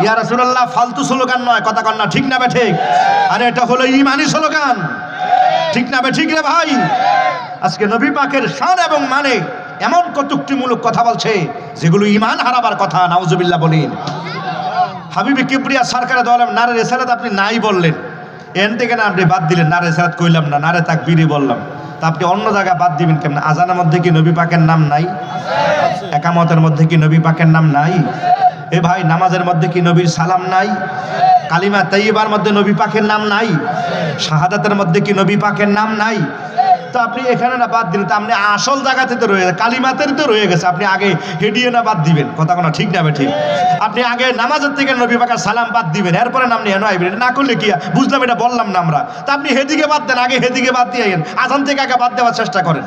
ইয়া রাসূলুল্লাহ ফালতু স্লোগান নয়, কথা কন না, ঠিক না বে ঠিক? আরে এটা হলো ঈমানি স্লোগান, ঠিক না বে ঠিক রে ভাই? আজকে নবী পাকের শান এবং মানে এমন কটূক্তিমূলক কথা বলছে যেগুলো ঈমান হারাবার কথা। নাউজুবিল্লাহ বলেন। হাবিবে কিবরিয়া সরকারে দোয়ালাম নারে রিসালাত আপনি নাই বললেন, এন থেকে না আপনি বাদ দিলেন, নারে রিসালাত কইলাম না, নারে তাকবীরই বললাম। তা আপনি অন্য জায়গায় বাদ দিবেন কেমন? আজানের মধ্যে কি নবী পাকের নাম নাই? একামতের মধ্যে কি নবী পাকের নাম নাই? এ ভাই নামাজের মধ্যে কি নবীর সালাম নাই? কালিমা তাইয়্যিবার মধ্যে নবী পাকের নাম নাই? শাহাদাতের মধ্যে কি নবী পাকের নাম নাই? তো আপনি এখানে না বাদ দিলেন, তো আপনি আসল জায়গাতে তো রয়ে গেছে, কালিমাতের তো রয়ে গেছে, আপনি আগে হেডিয়ে না বাদ দিবেন, কথা কোনো ঠিক না ঠিক? আপনি আগে নামাজের থেকে নবী পাকের সালাম বাদ দিবেন, এরপরে নাম নিয়ে আইবেন, না করলে কি বুঝলাম, এটা বললাম না আমরা। তা আপনি হেদিকে বাদ দেন, আগে হেদিকে বাদ দিয়ে আজান থেকে আগে বাদ দেওয়ার চেষ্টা করেন।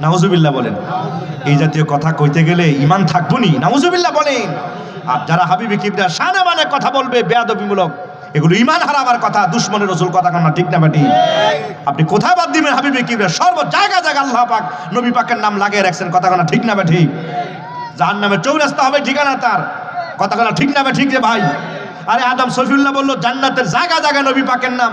নাউজুবিল্লাহ বলেন। এই জাতীয় কথা কইতে গেলে ঈমান থাকবো নি? নাউজুবিল্লাহ বলেন। আর যারা হাবিবে কিবরিয়া শানে মানে কথা বলবে বেয়াদবিমূলক, এগুলো ঈমান হারাবার কথা, দুশমনের রাসূল, কথা কন না, ঠিক না বেটি? আপনি কোথায় বাদ দিবেন হাবিবে কিবরিয়া? সর্ব জায়গায় জায়গায় আল্লাহ পাক নবী পাকের নাম লাগিয়ে রাখছেন, কথা কন না, ঠিক না বেটি? জাহান্নামের চৌরাস্তা হবে ঠিকানা তার, কথা কন না, ঠিক না ঠিক রে ভাই? আরে আদম শফিউল্লাহ বলল জান্নাতের জায়গায় জায়গায় নবী পাকের নাম।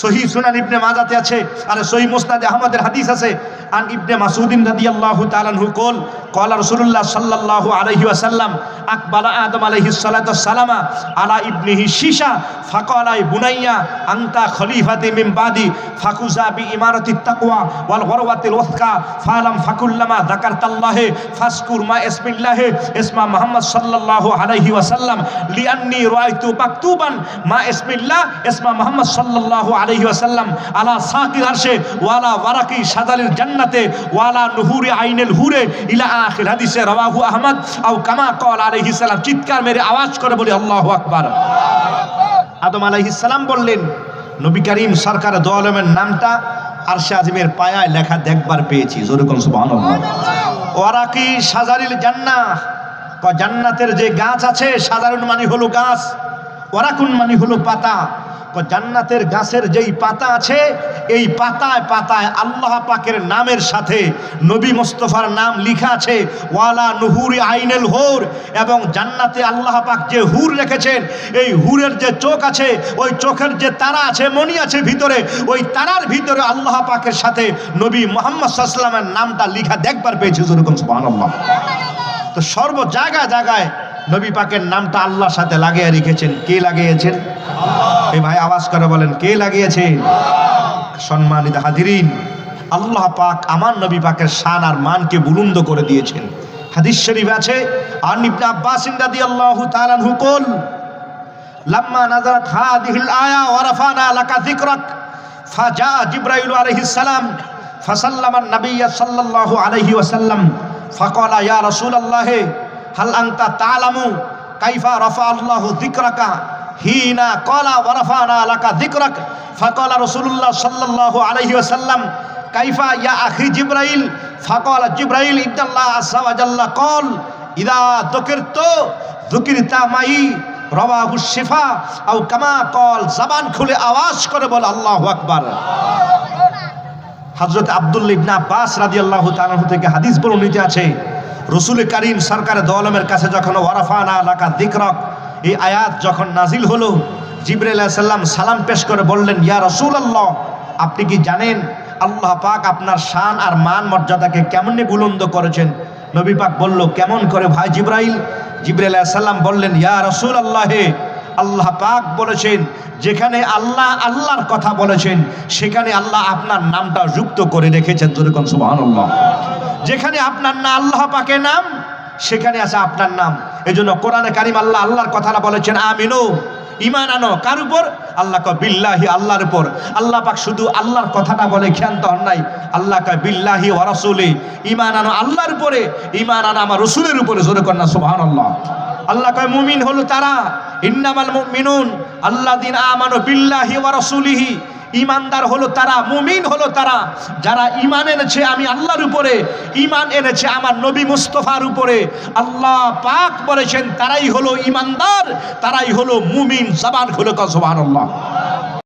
সহিহ সুনান ইবনে মাজাতে আছে, আর সহিহ মুসনাদে আহমদের হাদিস আছে। আন ইবনে মাসউদিন রাদিয়াল্লাহু তাআলা আনহু কল ক্বালা রাসূলুল্লাহ সাল্লাল্লাহু আলাইহি ওয়াসাল্লাম আকবালা আদম আলাইহিস সালাতু সালামা আলা ইবনিহি শিশা ফাকালা বুনাইয়া আনতা খলিফাতি মিন বাদি ফাকুজা বি ইমারাতিত তাকওয়া ওয়াল গরওয়াতিল ওয়াসকা ফালাম ফাকুল্লামা যাকারতাল্লাহ ফাসকুর মা ইসমিল্লাহ ইসমা মুহাম্মদ সাল্লাল্লাহু আলাইহি ওয়াসাল্লাম লিআন্নী রাআইতু মাকতুবান মা ইসমিল্লাহ ইসমা মুহাম্মদ সাল্লাল্লাহু আলাইহি ওয়াসাল্লাম আলা সাকির আরশে ওয়ালা ওয়ারাকি শাজারিল জান্নাতে ওয়ালা নুহুরি আইনিল হুরে ইলা আখির হাদিসে রাওয়াহু আহমদ আও কামা ক্বাল আলাইহিস সালাম। চিৎকার মেরে আওয়াজ করে বলি আল্লাহু আকবার। আদম আলাইহিস সালাম বললেন নবী করিম সরকার দো আলমের নামটা আরশে আজিমের পায়ায় লেখা দেখবার পেয়েছি, জোরে কোন সুবহানাল্লাহ। ওয়ারাকি শাজারিল জান্নাহ, জান্নাতের যে গাছ আছে, সাধারণ মানে হলো গাছ, ওয়ারাকুন মানে হলো পাতা। জান্নাতের গাছের যেই পাতা আছে, এই পাতায় পাতায় আল্লাহ পাকের নামের সাথে নবী মুস্তাফার নাম লিখা আছে। ওয়ালা নুহুরি আইনেল হুর, এবং জান্নাতে আল্লাহ পাক যে হুর রেখেছেন, এই হুরের যে চোখ আছে, ওই চোখের যে তারা আছে, মণি আছে ভিতরে, ওই তারার ভিতরে আল্লাহ পাকের সাথে নবী মুহাম্মদ সাল্লাল্লাহু আলাইহি ওয়াসাল্লামের নামটা লিখা দেখবার পেয়েছি, যেরকম সুবহানাল্লাহ। তো সর্ব জায়গায় জায়গায় নবী পাকের নামটা আল্লাহর সাথে লাগিয়ে রেখেছেন। কে লাগিয়েছেন? এই ভাই আওয়াজ করে বলেন, কে লাগিয়েছেন? সম্মানিত হাজিরিন, আল্লাহ পাক আমার নবী পাকের শান আর মানকে বুলন্দ করে দিয়েছেন। হাদিস শরীফ আছে, আন ইবনে আব্বাস রাদিয়াল্লাহু তাআলা আনহু কল লাম্মা নাযারাত হাযিহিল আয়া ওয়া রাফানা লাকা যিকরাক ফাজা জিবরাইল আলাইহিস সালাম ফাসাল্লামা আন-নাবিয়্য সাল্লাল্লাহু আলাইহি ওয়াসাল্লাম ফাকালা ইয়া রাসূলুল্লাহ হাল আনতা তা'লামু কাইফা রাফা আল্লাহু যিকরাকা হিনা ক্বালা ওয়া রাফানা লাকা যিকরাক ফাকালা রাসূলুল্লাহ সাল্লাল্লাহু আলাইহি ওয়াসাল্লাম কাইফা ইয়া আখি জিবরাইল ফাকালা জিবরাইল ইন্নাল্লাহ আযজা ওয়া জাল্লা ক্বাল ইযা যুকিরতু যুকিরতা মাই রাওয়াহু শিফা আও কামা ক্বাল। জবান খুলে আওয়াজ করে বল আল্লাহু আকবার। হযরত আব্দুল্লাহ ইবনে আব্বাস রাদিয়াল্লাহু তাআলা থেকে হাদিস বর্ণিত আছে, রাসূল করিম সরকার দো আলমের কাছে যখন ওয়ারাফানা লাকা যিকরাক এই আয়াত যখন নাজিল হলো, জিবরাইল আলাইহিস সালাম সালাম পেশ করে বললেন, ইয়া রাসূলুল্লাহ, আপনি কি জানেন আল্লাহ পাক আপনার শান আর মান মর্যাদাকে কেমনে বুলন্দ করেছেন? নবী পাক বলল, কেমন করে ভাই জিবরাইল? জিবরাইল আলাইহিস সালাম বললেন, ইয়া রাসূলুল্লাহ, আল্লাহ পাক বলেছেন যেখানে আল্লাহ আল্লাহর কথা বলেছেন সেখানে আল্লাহ আপনার নামটা যুক্ত করে রেখেছেন, যেরকম সুবহানাল্লাহ। যেখানে আপনার না আল্লাহ পাকের নাম, সেখানে আছে আপনার নাম। এজন্য কোরআনে কারিম আল্লাহ আল্লাহর কথাটা বলেছেন, আমিনু, ঈমান আনো। কার উপর? আল্লাহ কয় বিল্লাহি, আল্লাহর উপর। আল্লাহ পাক শুধু আল্লাহর কথাটা বলে ক্ষান্ত হন নাই, আল্লাহ কয় বিল্লাহি ওয়া রাসূলি, ঈমান আনো আল্লাহর উপরে, ঈমান আনো আমার রাসূলের উপরে, জোরে কর না সুবহানাল্লাহ। আল্লাহ কয় মুমিন হলো তারা, ইন্নামাল মুমিনুন আল্লাযিনা আমানু বিল্লাহি ওয়া রাসূলিহি, ঈমানদার হলো তারা, মুমিন হলো তারা যারা ঈমান এনেছে আমি আল্লাহর উপরে, ঈমান এনেছে আমার নবী মুস্তাফার উপরে। আল্লাহ পাক বলেছেন তারাই হলো ঈমানদার, তারাই হলো মুমিন। জবান খুলে কও সুবহানাল্লাহ।